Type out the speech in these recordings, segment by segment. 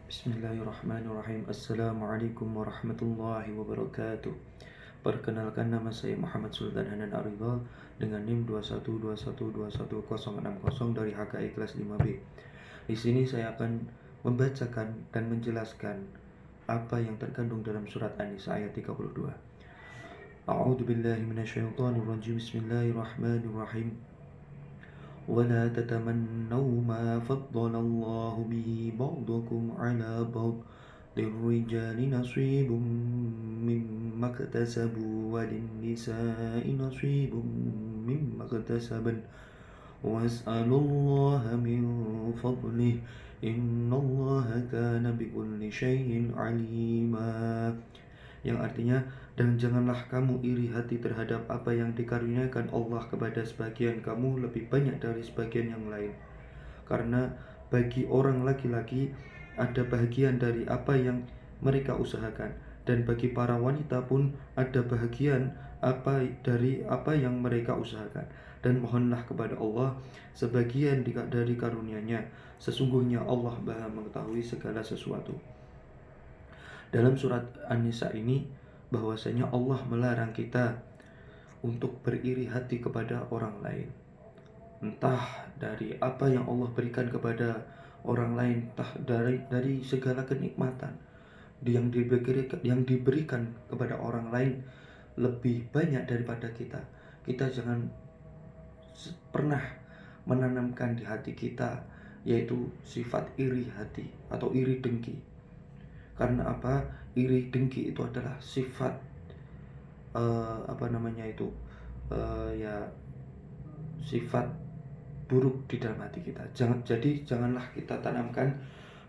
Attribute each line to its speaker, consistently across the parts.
Speaker 1: Bismillahirrahmanirrahim. Assalamualaikum warahmatullahi wabarakatuh. Perkenalkan, nama saya Muhammad Sultan Hanan Aridal dengan NIM 21212121060 dari HKI kelas 5B. Di sini saya akan membacakan dan menjelaskan apa yang terkandung dalam surat An-Nisa ayat 32. A'udzu billahi minasyaitonir rajim. Bismillahirrahmanirrahim. ولا تتمنوا ما فضل الله به بعضكم على بعض للرجال نصيب مما اكتسبوا وللنساء نصيب مما اكتسبن واسألوا الله من فضله إن الله كان بكل شيء عليما, yang artinya, dan janganlah kamu iri hati terhadap apa yang dikaruniakan Allah kepada sebagian kamu lebih banyak dari sebagian yang lain, karena bagi orang laki-laki ada bahagian dari apa yang mereka usahakan, dan bagi para wanita pun ada bahagian dari apa yang mereka usahakan. Dan mohonlah kepada Allah sebagian dari karunia-Nya, sesungguhnya Allah Maha mengetahui segala sesuatu. Dalam surat An-Nisa ini bahwasanya Allah melarang kita untuk beriri hati kepada orang lain, entah dari apa yang Allah berikan kepada orang lain, entah dari segala kenikmatan yang diberikan kepada orang lain lebih banyak daripada kita. Kita jangan pernah menanamkan di hati kita yaitu sifat iri hati atau iri dengki. Karena apa? Iri dengki itu adalah sifat sifat buruk di dalam hati kita. Janganlah kita tanamkan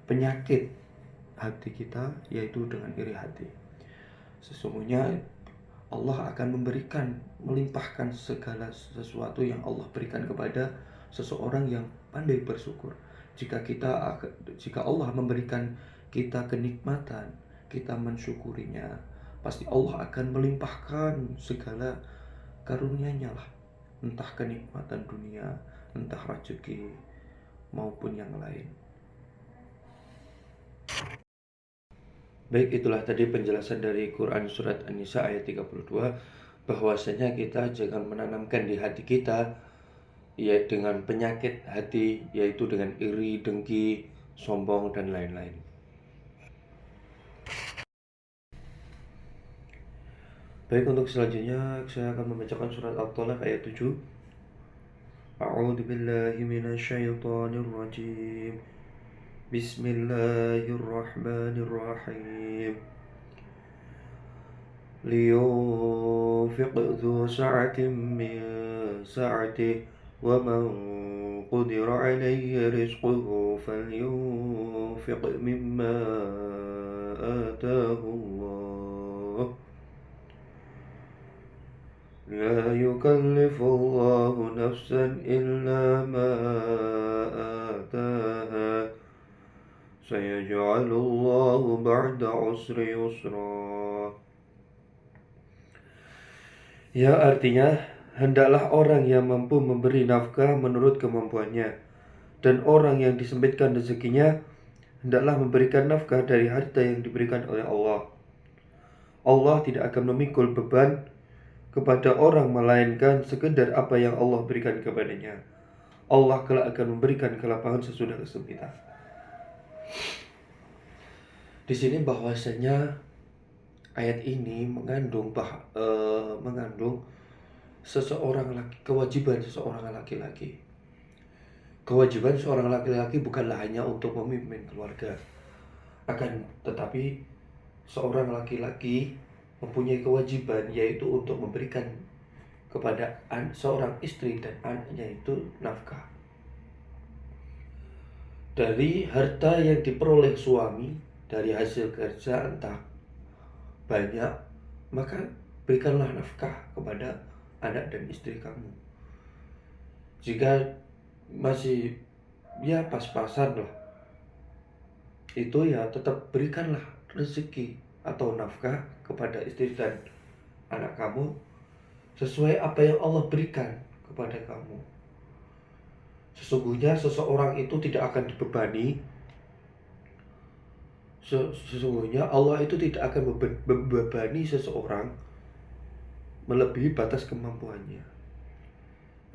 Speaker 1: penyakit hati kita yaitu dengan iri hati. Sesungguhnya Allah akan melimpahkan segala sesuatu yang Allah berikan kepada seseorang yang pandai bersyukur. Jika Allah memberikan kita kenikmatan, kita mensyukurinya, pasti Allah akan melimpahkan segala karunia-Nya lah, entah kenikmatan dunia, entah rezeki maupun yang lain. Baik, itulah tadi penjelasan dari Quran surat An-Nisa ayat 32, bahwasanya kita jangan menanamkan di hati kita dengan penyakit hati, yaitu dengan iri, dengki, sombong, dan lain-lain. Baik, untuk selanjutnya saya akan membacakan surat At-Talaq ayat 7. A'udzu billahi minasyaitonir rajim. Bismillahirrahmanirrahim. لينفق ذو سعة من سعته ومن قدر عليه رزقه فلينفق مما آتاه الله لا يكلف الله نفسا إلا ما آتاها سيجعل الله بعد عسر يسرا. Ya, artinya, hendaklah orang yang mampu memberi nafkah menurut kemampuannya, dan orang yang disempitkan rezekinya hendaklah memberikan nafkah dari harta yang diberikan oleh Allah. Allah tidak akan memikul beban kepada orang melainkan sekedar apa yang Allah berikan kepadanya. Allah kelak akan memberikan kelapangan sesudah kesempitan. Di sini bahwasanya ayat ini mengandung kewajiban seseorang laki-laki. Kewajiban seorang laki-laki bukanlah hanya untuk memimpin keluarga, akan tetapi seorang laki-laki mempunyai kewajiban yaitu untuk memberikan kepada seorang istri dan anaknya itu nafkah. Dari harta yang diperoleh suami dari hasil kerja entah banyak, maka berikanlah nafkah kepada anak dan istri kamu. Jika masih pas-pasan lah, itu tetap berikanlah rezeki atau nafkah kepada istri dan anak kamu sesuai apa yang Allah berikan kepada kamu. Sesungguhnya seseorang itu tidak akan dibebani Sesungguhnya Allah itu tidak akan membebani seseorang melebihi batas kemampuannya.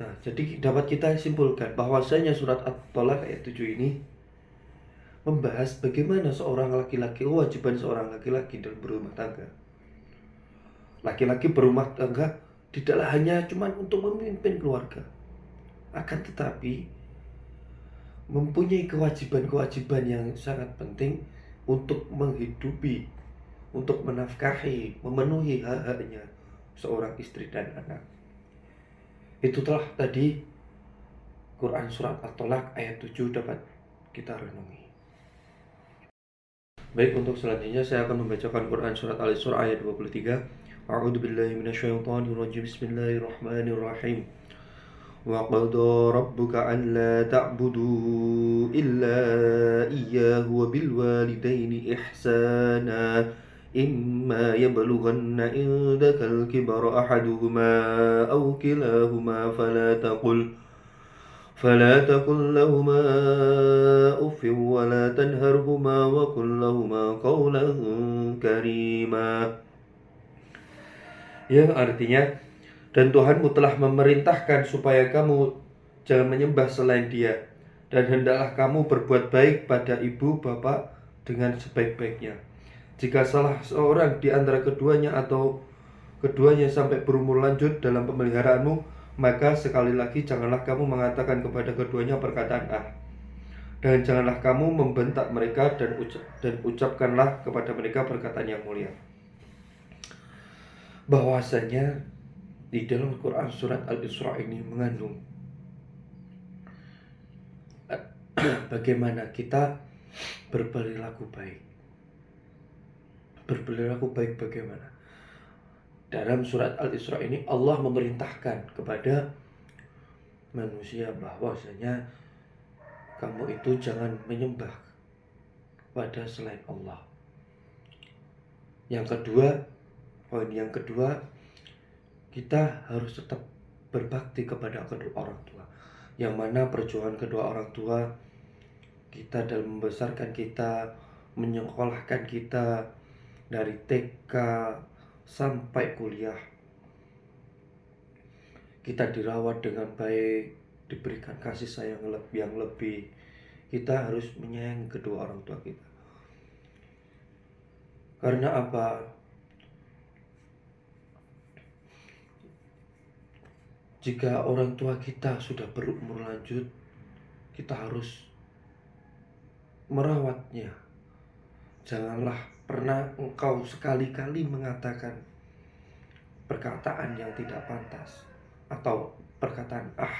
Speaker 1: Nah, jadi dapat kita simpulkan bahwasanya surat At-Tolak ayat 7 ini membahas bagaimana seorang laki-laki, kewajiban seorang laki-laki dalam berumah tangga. Laki-laki berumah tangga tidaklah hanya cuma untuk memimpin keluarga, akan tetapi mempunyai kewajiban-kewajiban yang sangat penting untuk menghidupi, untuk menafkahi, memenuhi hak-haknya seorang istri dan anak. Itu telah tadi Quran surat At-Tolak ayat 7 dapat kita renungi. Baik, untuk selanjutnya saya akan membacakan Quran surat Al-Isra ayat 23. A'udzu billahi minasyaitonir rajim. Bismillahirrahmanirrahim. Wa qada rabbuka alla ta'budu illa iyyahu wa bil walidaini ihsana. Imma yablughanna indakal kibara ahaduhuma aw kilahuma فلا تقل لهما أف ولا تنهرهما وقل لهما قولا كريما. Yang artinya, dan Tuhanmu telah memerintahkan supaya kamu jangan menyembah selain Dia, dan hendaklah kamu berbuat baik pada ibu bapak dengan sebaik-baiknya. Jika salah seorang di antara keduanya atau keduanya sampai berumur lanjut dalam pemeliharaanmu, maka sekali lagi janganlah kamu mengatakan kepada keduanya perkataan ah. Dan janganlah kamu membentak mereka dan ucapkanlah kepada mereka perkataan yang mulia. Bahwasanya di dalam Quran surat Al-Isra ini mengandung bagaimana kita berperilaku baik. Berperilaku baik bagaimana? Dalam surat Al-Isra ini Allah memerintahkan kepada manusia bahwasanya kamu itu jangan menyembah pada selain Allah. Yang kedua, poin yang kedua, kita harus tetap berbakti kepada kedua orang tua. Yang mana perjuangan kedua orang tua kita dalam membesarkan kita, menyekolahkan kita dari TK sampai kuliah, kita dirawat dengan baik, diberikan kasih sayang yang lebih. Kita harus menyayangi kedua orang tua kita. Karena apa? Jika orang tua kita sudah berumur lanjut, kita harus merawatnya. Janganlah pernah engkau sekali-kali mengatakan perkataan yang tidak pantas atau perkataan ah.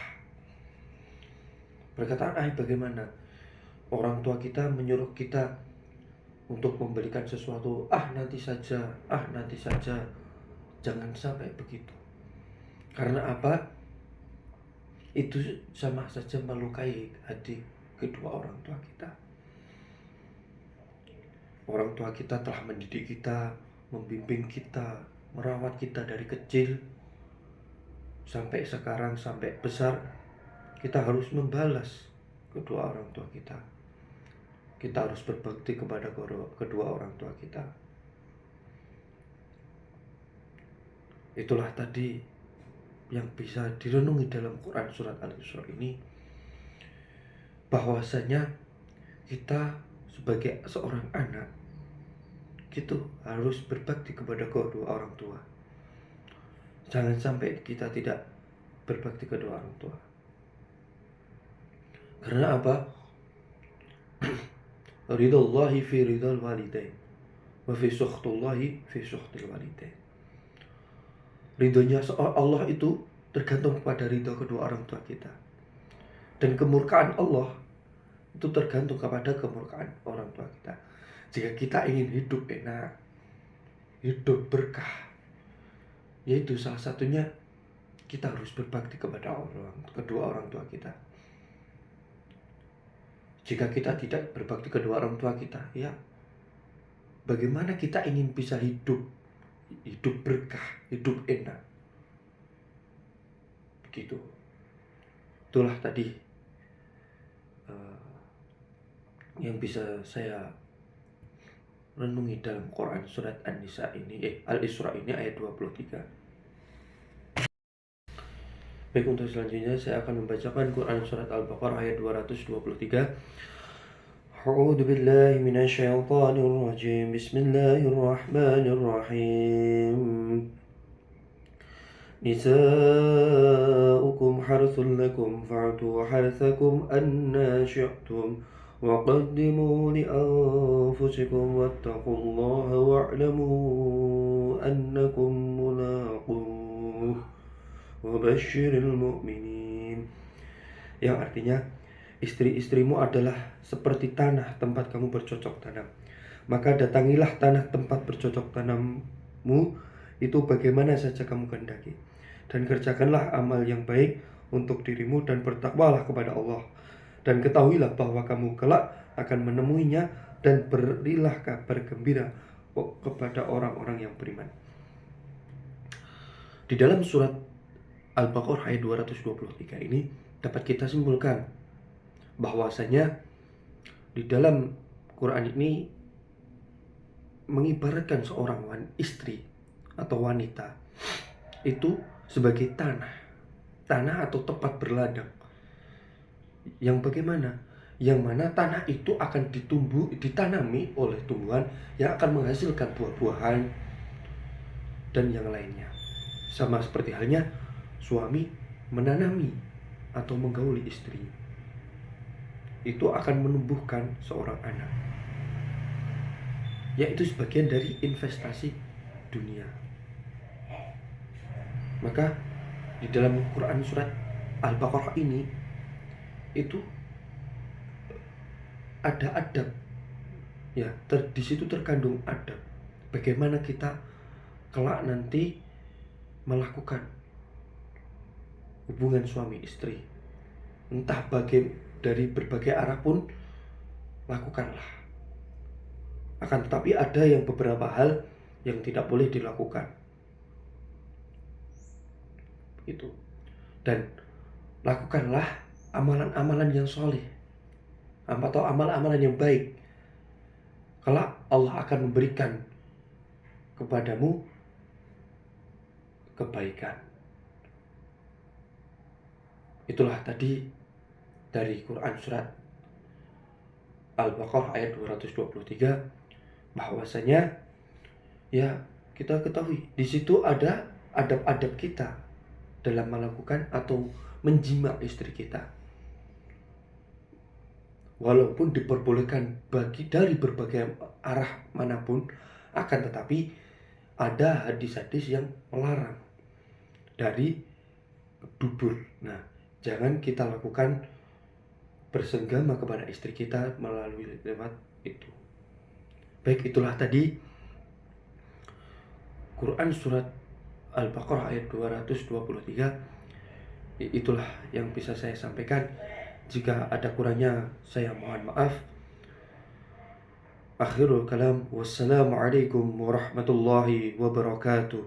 Speaker 1: Perkataan ah bagaimana? Orang tua kita menyuruh kita untuk memberikan sesuatu, nanti saja. Jangan sampai begitu. Karena apa? Itu sama saja melukai hati kedua orang tua kita. Orang tua kita telah mendidik kita, membimbing kita, merawat kita dari kecil sampai sekarang, sampai besar. Kita harus membalas kedua orang tua kita. Kita harus berbakti kepada kedua orang tua kita. Itulah tadi yang bisa direnungi dalam Quran surat Al-Isra ini, bahwasanya kita sebagai seorang anak gitu harus berbakti kepada kedua orang tua. Jangan sampai kita tidak berbakti kedua orang tua. Karena apa? Ridallahi fi ridal walidain wa fi sukhtullahi fi sukhtil walidain. Ridhonya Allah itu tergantung pada ridho kedua orang tua kita. Dan kemurkaan Allah itu tergantung kepada kemurkaan orang tua kita. Jika kita ingin hidup enak, hidup berkah, yaitu salah satunya kita harus berbakti kepada kedua orang tua kita. Jika kita tidak berbakti kedua orang tua kita, ya bagaimana kita ingin bisa hidup berkah, hidup enak? Begitu. Itulah tadi yang bisa saya renungi dalam Quran surat An-Nisa ini, Al-Isra ini ayat 23. Baik, untuk selanjutnya saya akan membacakan Quran surat Al-Baqarah ayat 223. A'udzu billahi minasyaitonir rajim. Bismillahirrahmanirrahim. نساؤكم حرث لكم فأتوا حرثكم أنى شئتم وقدموا لأنفسكم واتقوا الله واعلموا أنكم ملاقوه وبشر المؤمنين. Yang artinya, istri-istrimu adalah seperti tanah tempat kamu bercocok tanam. Maka datangilah tanah tempat bercocok tanammu itu bagaimana saja kamu kehendaki, dan kerjakanlah amal yang baik untuk dirimu dan bertakwalah kepada Allah, dan ketahuilah bahwa kamu kelak akan menemuinya, dan berilah kabar gembira kepada orang-orang yang beriman. Di dalam surat Al-Baqarah ayat 223 ini dapat kita simpulkan bahwasanya di dalam Quran ini mengibaratkan seorang istri atau wanita itu sebagai tanah atau tempat berladang, yang bagaimana? Yang mana tanah itu akan ditanami oleh tumbuhan yang akan menghasilkan buah-buahan dan yang lainnya. Sama seperti halnya suami menanami atau menggauli istri, itu akan menumbuhkan seorang anak, yaitu sebagian dari investasi dunia. Maka di dalam Quran surat Al-Baqarah ini itu ada adab, ya, di situ terkandung adab bagaimana kita kelak nanti melakukan hubungan suami istri, entah dari berbagai arah pun lakukanlah. Akan tetapi ada yang beberapa hal yang tidak boleh dilakukan. Itu. Dan lakukanlah amalan-amalan yang soleh atau amalan-amalan yang baik. Kelak Allah akan memberikan kepadamu kebaikan. Itulah tadi dari Quran surat Al-Baqarah ayat 223, bahwasanya ya kita ketahui di situ ada adab-adab kita dalam melakukan atau menjima istri kita. Walaupun diperbolehkan dari berbagai arah manapun, akan tetapi ada hadis-hadis yang melarang dari dubur. Nah, jangan kita lakukan bersenggama kepada istri kita melalui lewat itu. Baik, itulah tadi Quran surat Al-Baqarah ayat 223. Itulah yang bisa saya sampaikan. Jika ada kurangnya saya mohon maaf. Akhirul kalam, wassalamualaikum warahmatullahi wabarakatuh.